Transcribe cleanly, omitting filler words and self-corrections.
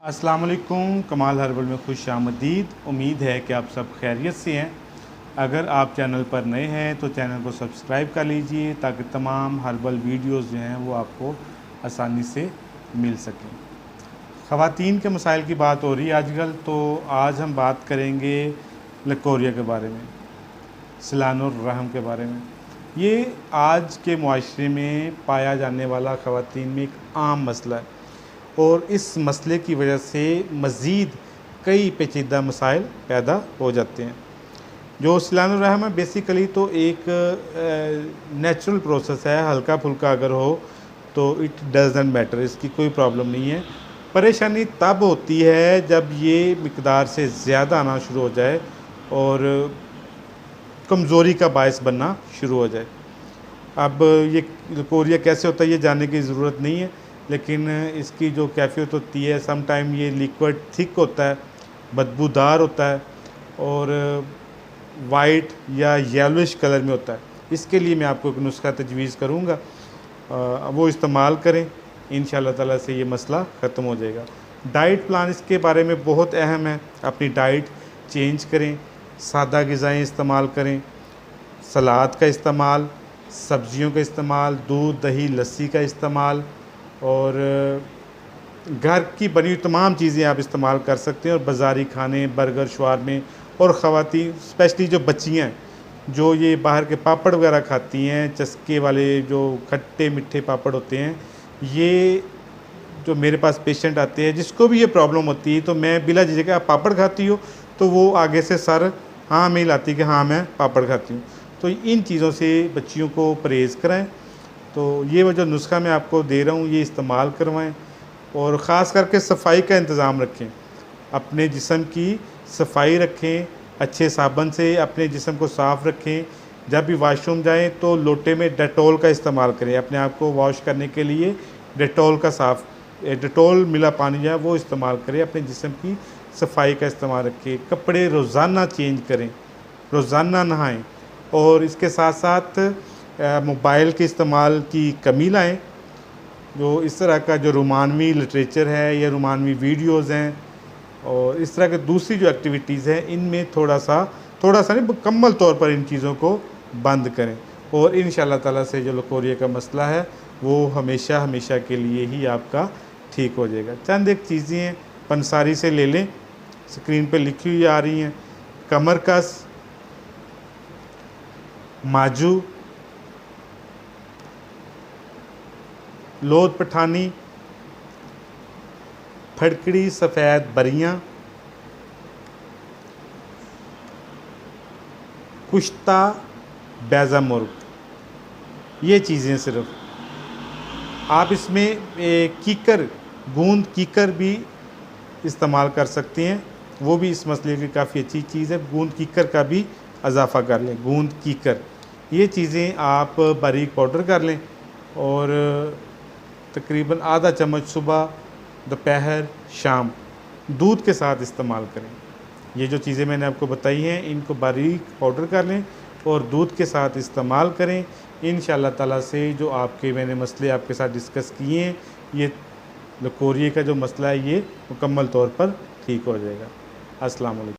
अस्सलाम वालेकुम। कमाल हर्बल में खुश आमदीद। उम्मीद है कि आप सब खैरियत से हैं। अगर आप चैनल पर नए हैं तो चैनल को सब्सक्राइब कर लीजिए ताकि तमाम हर्बल वीडियोस जो हैं वो आपको आसानी से मिल सकें। ख़वातीन के मसाइल की बात हो रही है आजकल, तो आज हम बात करेंगे लकोरिया के बारे में, सिलानुर रहम के बारे में। ये आज के मुआशरे में पाया जाने वाला ख़वातीन में एक आम मसला है और इस मसले की वजह से मज़ीद कई पेचीदा मसाइल पैदा हो जाते हैं। जो सिलानुर रहम है बेसिकली तो एक नेचुरल प्रोसेस है, हल्का फुल्का अगर हो तो इट डज़न्ट मैटर, इसकी कोई प्रॉब्लम नहीं है। परेशानी तब होती है जब ये मिकदार से ज़्यादा आना शुरू हो जाए और कमज़ोरी का बायस बनना शुरू हो जाए। अब ये लकोरिया कैसे होता है ये जानने की ज़रूरत नहीं है, लेकिन इसकी जो कैफियत होती है, सम टाइम ये लिक्विड थिक होता है, बदबूदार होता है और वाइट या येलोइश कलर में होता है। इसके लिए मैं आपको एक नुस्खा तजवीज़ करूँगा, वो इस्तेमाल करें, इंशाअल्लाह ताला से ये मसला ख़त्म हो जाएगा। डाइट प्लान इसके बारे में बहुत अहम है। अपनी डाइट चेंज करें, सादा ग़िज़ाएँ इस्तेमाल करें, सलाद का इस्तेमाल, सब्ज़ियों का इस्तेमाल, दूध दही लस्सी का इस्तेमाल और घर की बनी हुई तमाम चीज़ें आप इस्तेमाल कर सकते हैं। और बाज़ारी खाने, बर्गर, शवारमे और ख़वातीन स्पेशली जो बच्चियाँ हैं जो ये बाहर के पापड़ वगैरह खाती हैं, चस्के वाले जो खट्टे मीठे पापड़ होते हैं, ये जो मेरे पास पेशेंट आते हैं जिसको भी ये प्रॉब्लम होती है, तो मैं बिला झिझक आप पापड़ खाती हो, तो वो आगे से सर हाँ में लाती कि हाँ मैं पापड़ खाती हूँ। तो इन चीज़ों से बच्चियों को परहेज़ कराएं। तो ये वो जो नुस्खा मैं आपको दे रहा हूँ ये इस्तेमाल करवाएं और ख़ास करके सफाई का इंतज़ाम रखें, अपने जिस्म की सफाई रखें, अच्छे साबुन से अपने जिस्म को साफ़ रखें। जब भी वॉशरूम जाएं तो लोटे में डेटॉल का इस्तेमाल करें, अपने आप को वॉश करने के लिए डेटॉल का डेटॉल मिला पानी जो है वो इस्तेमाल करें। अपने जिस्म की सफाई का इस्तेमाल रखें। कपड़े रोज़ाना चेंज करें, रोज़ाना नहाएं और इसके साथ साथ मोबाइल के इस्तेमाल की कमी लाएं। जो इस तरह का जो रोमानवी लिटरेचर है या रोमानवी वीडियोज़ हैं और इस तरह के दूसरी जो एक्टिविटीज़ हैं, इनमें थोड़ा सा नहीं मुकम्मल तौर पर इन चीज़ों को बंद करें और इंशाअल्लाह ताला से जो लकोरिया का मसला है वो हमेशा हमेशा के लिए ही आपका ठीक हो जाएगा। चंद एक चीज़ें हैं, पंसारी से ले लें, स्क्रीन पे लिखी हुई आ रही हैं। कमरकस, माजू, लोद पठानी, फड़कड़ी सफ़ेद बरियाँ, कुश्ता, बैज़ा मुर्ग, ये चीज़ें सिर्फ आप इसमें कीकर, गूंद कीकर भी इस्तेमाल कर सकते हैं, वो भी इस मसले की काफ़ी अच्छी चीज़ है। गूंद कीकर का भी इजाफ़ा कर लें, गूंद कीकर, ये चीज़ें आप बारीक पाउडर कर लें और तकरीबन आधा चम्मच सुबह, दोपहर, शाम दूध के साथ इस्तेमाल करें। ये जो चीज़ें मैंने आपको बताई हैं इनको बारीक पाउडर कर लें और दूध के साथ इस्तेमाल करें। इंशाअल्लाह ताला से जो आपके मैंने मसले आपके साथ डिस्कस किए हैं, ये लकोरिया का जो मसला है ये मुकम्मल तौर पर ठीक हो जाएगा। अस्सलाम वालेकुम।